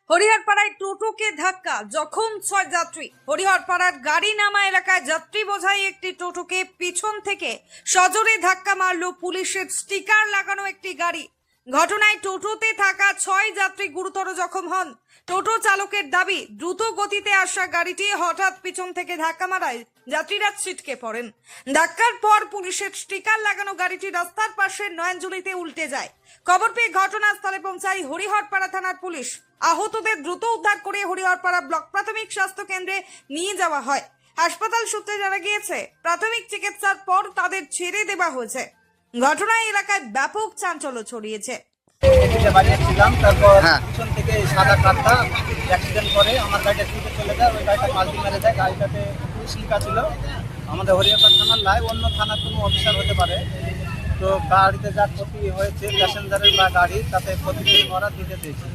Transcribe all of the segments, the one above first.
হরিহরপাড়ায় টোটোকে ধাক্কা, জখম 6 যাত্রী। হরিহরপাড়ার গাড়ি নামা এলাকায় যাত্রী বোঝাই একটি টোটোকে পিছন থেকে সজোরে ধাক্কা মারল পুলিশের স্টিকার লাগানো একটি গাড়ি। ঘটনায় টোটোতে থাকা 6 যাত্রী গুরুতর জখম হন। টোটো চালকের দাবি, দ্রুত গতিতে আসা গাড়িটি হঠাৎ পিছন থেকে ধাক্কা মারায় যাত্রীরা ছিটকে পড়েন। ধাক্কার পর পুলিশের স্টিকার লাগানো গাড়িটি রাস্তার পাশে নয়নজুলিতে উল্টে যায়। খবর পেয়ে ঘটনাস্থলে পৌঁছায় হরিহরপাড়া থানার পুলিশ। আহতদের দ্রুত উদ্ধার করে হরিহরপাড়া ব্লক প্রাথমিক স্বাস্থ্য কেন্দ্রে নিয়ে যাওয়া হয়। হাসপাতাল সূত্রে জানা গিয়েছে, প্রাথমিক চিকিৎসার পর তাদের ছেড়ে দেওয়া হয়েছে। ঘটনায় এলাকায় ব্যাপক চাঞ্চল্য ছড়িয়েছে। বাড়িয়েছিলাম, তারপর পিছন থেকে সাদা কারটা অ্যাক্সিডেন্ট করে আমার গাড়িটা ছুটে চলে যায়। ওই গাড়িটা পাল্টি মেরে দেয়। গাড়িটাতে পুলিশ লেখা ছিল আমাদের হরিহরপাড়া থানার নয়, অন্য থানার কোনো অফিসার হতে পারে। তো গাড়িতে যা ক্ষতি হয়েছে প্যাসেঞ্জারের বা গাড়ি, তাতে ক্ষতিপূরণ ওরা দিতে চেয়েছে।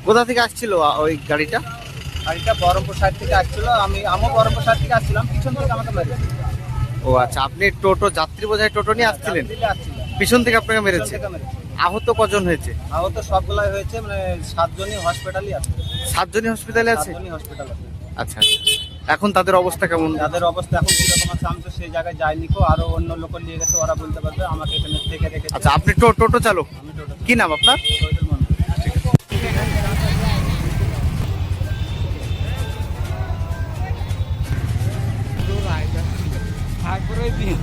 কোথা থেকে আসছিল ওই গাড়িটা? গাড়িটা বহরমপুর সাইড থেকে আসছিল, আমিও বহরমপুর সাইড থেকে আসছিলাম। পিছন থেকে আমাকে মেরেছে। ও আচ্ছা, আপনি টোটো যাত্রী বোঝাই টোটো নিয়ে আসছিলেন, পিছন থেকে আপনাকে মেরেছে। আহত কজন হয়েছে? আহত সবগুলাই হয়েছে, মানে 7 জনই হসপিটালই আছে। 7 জনই হসপিটালে আছে? 7 জনই হসপিটাল আছে। আচ্ছা, এখন তাদের অবস্থা কেমন? তাদের অবস্থা এখন কিরকম আছে আমি তো সেই জায়গায় যাইনি, আরো অন্য লোক নিয়ে গেছে, ওরা বলতে পারবে। আমাকে এখানে থেকে রেখেছে। আচ্ছা, আপনি টোটো চালক, আমি টোটো। কি নাম আপনার? শহীদুল মন্ডল। ভাগ করে দিয়ে